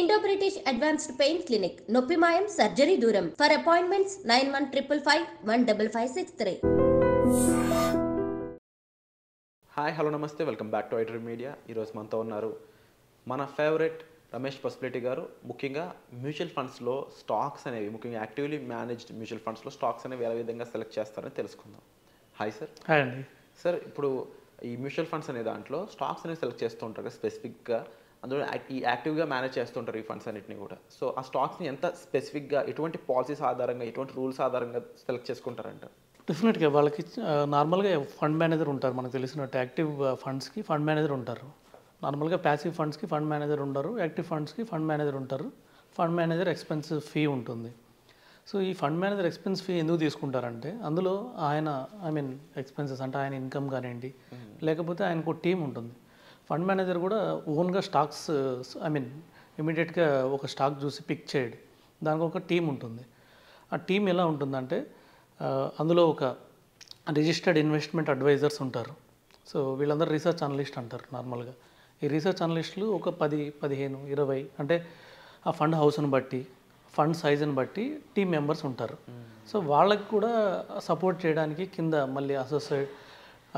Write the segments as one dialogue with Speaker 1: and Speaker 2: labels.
Speaker 1: Indo British advanced pain clinic నొప్పి మాయం surgery దూరం ఫర్ అపాయింట్మెంట్స్ 9155515563.
Speaker 2: హాయ్ హలో నమస్తే welcome back to iDream media. ఈరోజు మనతో ఉన్నారు మన ఫేవరెట్ రమేష్ పసుపులేటి గారు. ముఖ్యంగా మ్యూచువల్ ఫండ్స్లో స్టాక్స్ అనేవి, ముఖ్యంగా యాక్టివ్లీ మేనేజ్డ్ మ్యూచువల్ ఫండ్స్లో స్టాక్స్ అనేవి ఏ విధంగా సెలెక్ట్ చేస్తారని తెలుసుకుందాం. Hi sir.
Speaker 3: హాయ్ అండి.
Speaker 2: సార్, ఇప్పుడు ఈ మ్యూచువల్ ఫండ్స్ అనే దాంట్లో స్టాక్స్ అనేవి సెలెక్ట్ చేస్తూ ఉంటారు స్పెసిఫిక్గా, అందులో ఈ యాక్టివ్గా మేనేజ్ చేస్తుంటారు ఈ ఫండ్స్ అన్నింటినీ కూడా. సో ఆ స్టాక్స్ని ఎంత స్పెసిఫిక్గా, ఎటువంటి పాలసీస్ ఆధారంగా, ఎటువంటి రూల్స్ ఆధారంగా సెలెక్ట్ చేసుకుంటారంట?
Speaker 3: డెఫినెట్గా వాళ్ళకి నార్మల్గా ఫండ్ మేనేజర్ ఉంటారు. మనకు తెలిసినట్టు యాక్టివ్ ఫండ్స్కి ఫండ్ మేనేజర్ ఉంటారు. నార్మల్గా ప్యాసివ్ ఫండ్స్కి ఫండ్ మేనేజర్ ఉండరు, యాక్టివ్ ఫండ్స్కి ఫండ్ మేనేజర్ ఉంటారు. ఫండ్ మేనేజర్ ఎక్స్పెన్స్ ఫీ ఉంటుంది. సో ఈ ఫండ్ మేనేజర్ ఎక్స్పెన్స్ ఫీ ఎందుకు తీసుకుంటారంటే, అందులో ఆయన ఎక్స్పెన్సెస్ అంటే ఆయన ఇన్కమ్ కానివ్వండి, లేకపోతే ఆయనకు టీం ఉంటుంది. ఫండ్ మేనేజర్ కూడా ఓన్గా స్టాక్స్ ఇమీడియట్గా ఒక స్టాక్ చూసి పిక్ చేయడు, దానికి ఒక టీం ఉంటుంది. ఆ టీం ఎలా ఉంటుందంటే, అందులో ఒక రిజిస్టర్డ్ ఇన్వెస్ట్మెంట్ అడ్వైజర్స్ ఉంటారు. సో వీళ్ళందరూ రీసెర్చ్ అనలిస్ట్ అంటారు నార్మల్గా. ఈ రీసెర్చ్ అనలిస్టులు ఒక 10, 15, 20 అంటే ఆ ఫండ్ హౌస్ని బట్టి, ఫండ్ సైజుని బట్టి టీం మెంబర్స్ ఉంటారు. సో వాళ్ళకి కూడా సపోర్ట్ చేయడానికి కింద మళ్ళీ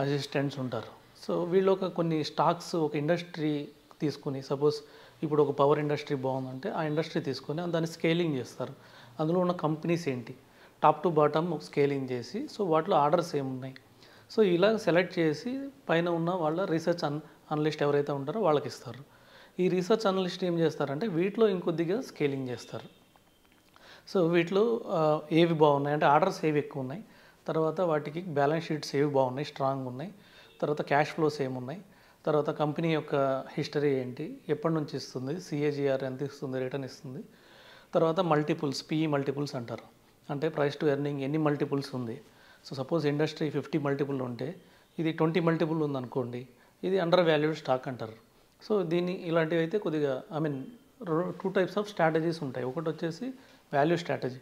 Speaker 3: అసిస్టెంట్స్ ఉంటారు. సో వీళ్ళు కొన్ని స్టాక్స్, ఒక ఇండస్ట్రీ తీసుకుని, సపోజ్ ఇప్పుడు ఒక పవర్ ఇండస్ట్రీ బాగుందంటే ఆ ఇండస్ట్రీ తీసుకొని దాన్ని స్కేలింగ్ చేస్తారు. అందులో ఉన్న కంపెనీస్ ఏంటి, టాప్ టు బాటమ్ స్కేలింగ్ చేసి, సో వాటిలో ఆర్డర్స్ ఏమున్నాయి, సో ఇలా సెలెక్ట్ చేసి పైన ఉన్న వాళ్ళ రీసెర్చ్ అనలిస్ట్ ఎవరైతే ఉంటారో వాళ్ళకి ఇస్తారు. ఈ రీసెర్చ్ అనలిస్ట్ ఏం చేస్తారంటే వీటిలో ఇంకొద్దిగా స్కేలింగ్ చేస్తారు. సో వీటిలో ఏవి బాగున్నాయి అంటే ఆర్డర్స్ ఏవి ఎక్కువ ఉన్నాయి, తర్వాత వాటికి బ్యాలెన్స్ షీట్స్ ఏవి బాగున్నాయి, స్ట్రాంగ్ ఉన్నాయి, తర్వాత క్యాష్ ఫ్లోస్ ఏమున్నాయి, తర్వాత కంపెనీ యొక్క హిస్టరీ ఏంటి, ఎప్పటి నుంచి ఇస్తుంది, సిఏజిఆర్ ఎంత ఇస్తుంది, రిటర్న్ ఇస్తుంది, తర్వాత మల్టిపుల్స్, పిఈ మల్టిపుల్స్ అంటారు. అంటే ప్రైస్ టు ఎర్నింగ్ ఎన్ని మల్టిపుల్స్ ఉంది. సో సపోజ్ ఇండస్ట్రీ 50 మల్టిపుల్ ఉంటే ఇది 20 మల్టిపుల్ ఉందనుకోండి, ఇది అండర్ వాల్యూడ్ స్టాక్ అంటారు. సో ఇలాంటివి అయితే కొద్దిగా 2 టైప్స్ ఆఫ్ స్ట్రాటజీస్ ఉంటాయి. ఒకటి వచ్చేసి వాల్యూ స్ట్రాటజీ.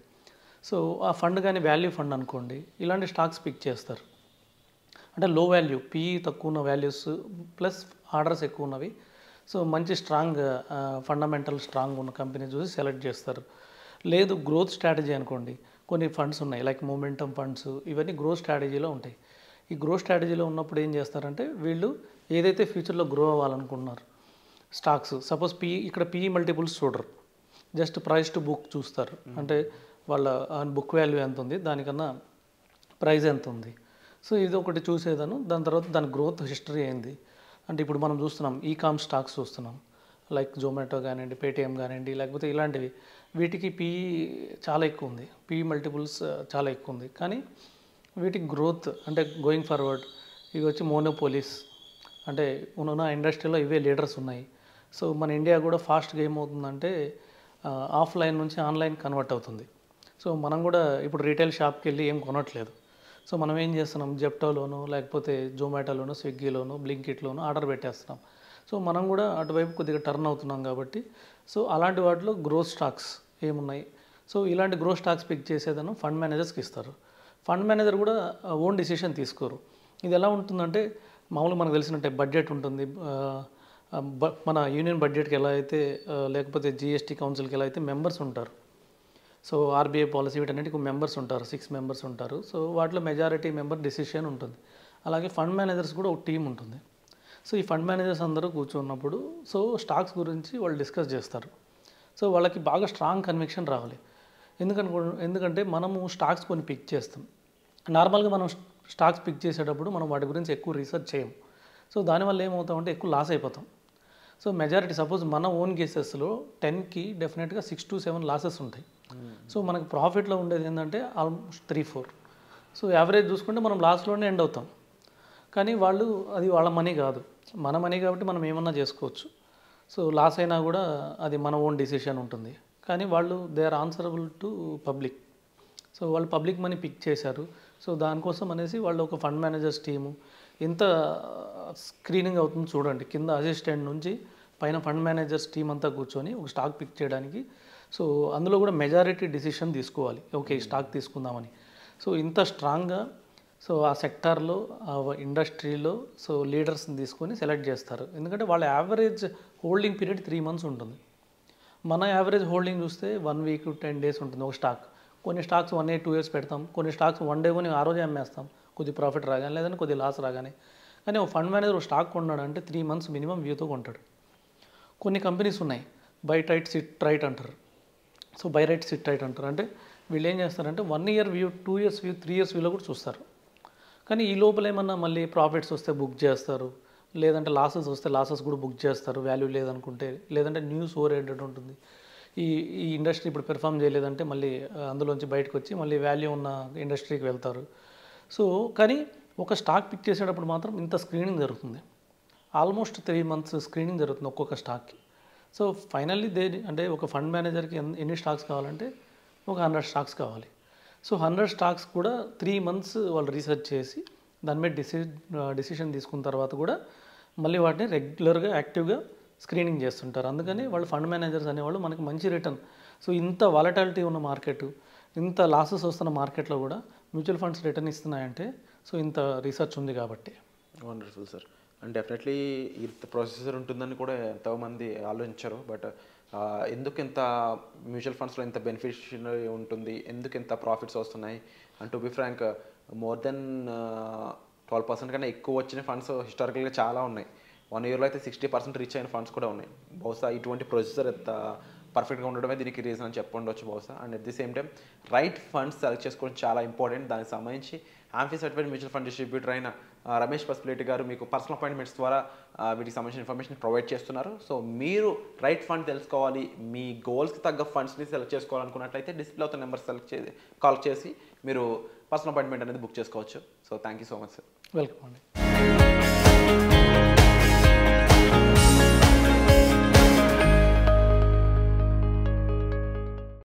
Speaker 3: సో ఆ ఫండ్ కానీ వాల్యూ ఫండ్ అనుకోండి, ఇలాంటి స్టాక్స్ పిక్ చేస్తారు. అంటే లో వాల్యూ, పిఈ తక్కువ ఉన్న వాల్యూస్ ప్లస్ ఆర్డర్స్ ఎక్కువ ఉన్నవి, సో మంచి స్ట్రాంగ్ ఫండమెంటల్ స్ట్రాంగ్ ఉన్న కంపెనీ చూసి సెలెక్ట్ చేస్తారు. లేదు గ్రోత్ స్ట్రాటజీ అనుకోండి, కొన్ని ఫండ్స్ ఉన్నాయి లైక్ మొమెంటమ్ ఫండ్స్, ఇవన్నీ గ్రోత్ స్ట్రాటజీలో ఉంటాయి. ఈ గ్రోత్ స్ట్రాటజీలో ఉన్నప్పుడు ఏం చేస్తారంటే వీళ్ళు ఏదైతే ఫ్యూచర్లో గ్రో అవ్వాలనుకుంటున్నారు స్టాక్స్, సపోజ్ ఇక్కడ పిఈ మల్టిపుల్స్ చూడరు, జస్ట్ ప్రైస్ టు బుక్ చూస్తారు. అంటే వాళ్ళ బుక్ వాల్యూ ఎంత ఉంది, దానికన్నా ప్రైస్ ఎంత ఉంది, సో ఇది ఒకటి చూసేదాను. దాని తర్వాత దాని గ్రోత్ హిస్టరీ ఏంది. అంటే ఇప్పుడు మనం చూస్తున్నాం ఈకామ్ స్టాక్స్ చూస్తున్నాం, లైక్ జొమాటో కానివ్వండి, పేటిఎం కానివ్వండి, లేకపోతే ఇలాంటివి, వీటికి పిఈ చాలా ఎక్కువ ఉంది, పిఈ మల్టిపుల్స్ చాలా ఎక్కువ ఉంది. కానీ వీటికి గ్రోత్ అంటే గోయింగ్ ఫార్వర్డ్ ఇవి వచ్చి మోనోపోలీస్, అంటే ఉన్న ఇండస్ట్రీలో ఇవే లీడర్స్ ఉన్నాయి. సో మన ఇండియా కూడా ఫాస్ట్గా ఏమవుతుందంటే ఆఫ్లైన్ నుంచి ఆన్లైన్ కన్వర్ట్ అవుతుంది. సో మనం కూడా ఇప్పుడు రీటైల్ షాప్కి వెళ్ళి ఏం కొనట్లేదు. సో మనం ఏం చేస్తున్నాం, జెప్టోలోను, లేకపోతే జొమాటోలోను, స్విగ్గీలోను, బ్లింకిట్లోను ఆర్డర్ పెట్టేస్తున్నాం. సో మనం కూడా అటువైపు కొద్దిగా టర్న్ అవుతున్నాం కాబట్టి, సో అలాంటి వాటిలో గ్రోత్ స్టాక్స్ ఏమున్నాయి, సో ఇలాంటి గ్రోత్ స్టాక్స్ పిక్ చేసేదాన్ని ఫండ్ మేనేజర్స్కి ఇస్తారు. ఫండ్ మేనేజర్ కూడా ఓన్ డిసిషన్ తీసుకోరు. ఇది ఎలా ఉంటుందంటే, మామూలుగా మనకు తెలిసినట్టే బడ్జెట్ ఉంటుంది, మన యూనియన్ బడ్జెట్కి ఎలా అయితే, లేకపోతే జిఎస్టీ కౌన్సిల్కి ఎలా అయితే మెంబర్స్ ఉంటారు. సో ఆర్బీఐ పాలసీ వీటన్నిటికి మెంబర్స్ ఉంటారు, 6 మెంబర్స్ ఉంటారు. సో వాటిలో మెజారిటీ మెంబర్ డిసిషన్ ఉంటుంది. అలాగే ఫండ్ మేనేజర్స్ కూడా ఒక టీం ఉంటుంది. సో ఈ ఫండ్ మేనేజర్స్ అందరూ కూర్చున్నప్పుడు సో స్టాక్స్ గురించి వాళ్ళు డిస్కస్ చేస్తారు. సో వాళ్ళకి బాగా స్ట్రాంగ్ కన్విక్షన్ రావాలి. ఎందుకంటే మనము స్టాక్స్ కొన్ని పిక్ చేస్తాం. నార్మల్గా మనం స్టాక్స్ పిక్ చేసేటప్పుడు మనం వాటి గురించి ఎక్కువ రీసెర్చ్ చేయము. సో దానివల్ల ఏమవుతామంటే ఎక్కువ లాస్ అయిపోతాం. సో మెజారిటీ సపోజ్ మన ఓన్ కేసెస్లో 10కి డెఫినెట్గా 6 to 7 లాసెస్ ఉంటాయి. సో మనకు ప్రాఫిట్లో ఉండేది ఏంటంటే ఆల్మోస్ట్ 3-4. సో యావరేజ్ చూసుకుంటే మనం లాస్లోనే ఎండ్ అవుతాం. కానీ అది వాళ్ళ మనీ కాదు, మన మనీ కాబట్టి మనం ఏమన్నా చేసుకోవచ్చు. సో లాస్ అయినా కూడా అది మన ఓన్ డిసిషన్ ఉంటుంది. కానీ they are answerable to public. So వాళ్ళు పబ్లిక్ మనీ పిక్ చేశారు. సో దానికోసం అనేసి వాళ్ళు ఒక ఫండ్ మేనేజర్స్ టీము ఎంత స్క్రీనింగ్ అవుతుందో చూడండి. కింద అసిస్టెంట్ నుంచి పైన ఫండ్ మేనేజర్స్ టీం అంతా కూర్చొని ఒక స్టాక్ పిక్ చేయడానికి, సో అందులో కూడా మెజారిటీ డిసిషన్ తీసుకోవాలి, ఓకే ఈ స్టాక్ తీసుకుందామని. సో ఇంత స్ట్రాంగ్గా సో ఆ సెక్టార్లో, ఆ ఇండస్ట్రీలో సో లీడర్స్ని తీసుకొని సెలెక్ట్ చేస్తారు. ఎందుకంటే వాళ్ళ యావరేజ్ హోల్డింగ్ పీరియడ్ 3 months ఉంటుంది. మన యావరేజ్ హోల్డింగ్ చూస్తే 1 వీక్ 10 డేస్ ఉంటుంది ఒక స్టాక్. కొన్ని స్టాక్స్ 1 year 2 years పెడతాం, కొన్ని స్టాక్స్ 1 day కొని ఆ రోజే అమ్మేస్తాం కొద్ది ప్రాఫిట్ రాగానే, లేదంటే కొద్ది లాస్ రాగానే. కానీ ఒక ఫండ్ మేనేజర్ ఒక స్టాక్ కొన్నాడు అంటే 3 months మినిమం వ్యూతో కొంటాడు. కొన్ని కంపెనీస్ ఉన్నాయి బై టైట్ సిట్ రైట్ అంటారు. So by right SIT right అంటారు అంటే వీళ్ళు ఏం చేస్తారంటే 1 year view, 2 years view, 3 years వ్యూలో కూడా చూస్తారు. కానీ ఈ లోపల ఏమన్నా మళ్ళీ ప్రాఫిట్స్ వస్తే బుక్ చేస్తారు, లేదంటే లాసెస్ వస్తే లాసెస్ కూడా బుక్ చేస్తారు వాల్యూ లేదనుకుంటే, లేదంటే న్యూస్ ఓరియంటెడ్ ఉంటుంది. ఈ ఈ ఇండస్ట్రీ ఇప్పుడు పెర్ఫామ్ చేయలేదంటే మళ్ళీ అందులోంచి బయటకు వచ్చి మళ్ళీ వాల్యూ ఉన్న ఇండస్ట్రీకి వెళ్తారు. సో కానీ ఒక స్టాక్ పిక్ చేసేటప్పుడు మాత్రం ఇంత స్క్రీనింగ్ జరుగుతుంది. ఆల్మోస్ట్ 3 months స్క్రీనింగ్ జరుగుతుంది ఒక్కొక్క స్టాక్కి. సో ఫైనల్లీ అంటే ఒక ఫండ్ మేనేజర్కి ఎన్ని స్టాక్స్ కావాలంటే ఒక 100 స్టాక్స్ కావాలి. సో 100 స్టాక్స్ కూడా 3 months వాళ్ళు రీసెర్చ్ చేసి దాని మీద డిసిషన్ తీసుకున్న తర్వాత కూడా మళ్ళీ వాటిని రెగ్యులర్గా యాక్టివ్గా స్క్రీనింగ్ చేస్తుంటారు. అందుకని వాళ్ళు ఫండ్ మేనేజర్స్ అనేవాళ్ళు మనకి మంచి రిటర్న్. సో ఇంత వాలటాలిటీ ఉన్న మార్కెట్, ఇంత లాసెస్ వస్తున్న మార్కెట్లో కూడా మ్యూచువల్ ఫండ్స్ రిటర్న్ ఇస్తున్నాయంటే సో ఇంత రీసెర్చ్ ఉంది కాబట్టి.
Speaker 2: Wonderful sir. అండ్ డెఫినెట్లీ ఇంత ప్రొసెసర్ ఉంటుందని కూడా ఎంతోమంది ఆలోచించారు. బట్ ఎందుకు ఇంత మ్యూచువల్ ఫండ్స్లో ఇంత బెనిఫిషియల్ ఉంటుంది, ఎందుకు ఇంత ప్రాఫిట్స్ వస్తున్నాయి and to be frank more than 12% కన్నా ఎక్కువ వచ్చిన ఫండ్స్ హిస్టారికల్గా చాలా ఉన్నాయి. 1 yearలో అయితే 60% రీచ్ అయిన ఫండ్స్ కూడా ఉన్నాయి. బహుశా ఇటువంటి ప్రొసెసర్ ఎంత పర్ఫెక్ట్గా ఉండడమే దీనికి రీజన్ అని చెప్పండొచ్చు బహుశా. And at the same time right funds select చేసుకోవడం చాలా ఇంపార్టెంట్. దానికి సంబంధించి amphi certified mutual fund distributor అయిన రమేష్ పసుపులేటి గారు మీకు పర్సనల్ అపాయింట్మెంట్స్ ద్వారా వీటికి సంబంధించిన ఇన్ఫర్మేషన్ ప్రొవైడ్ చేస్తున్నారు. సో మీరు రైట్ ఫండ్ తెలుసుకోవాలి, మీ గోల్స్కి తగ్గ ఫండ్స్ని సెలెక్ట్ చేసుకోవాలనుకున్నట్లయితే డిస్ప్లే అవుతున్న నెంబర్ కాల్ చేసి మీరు పర్సనల్ అపాయింట్మెంట్ అనేది బుక్ చేసుకోవచ్చు. So thank you so much sir.
Speaker 3: Welcome అండి.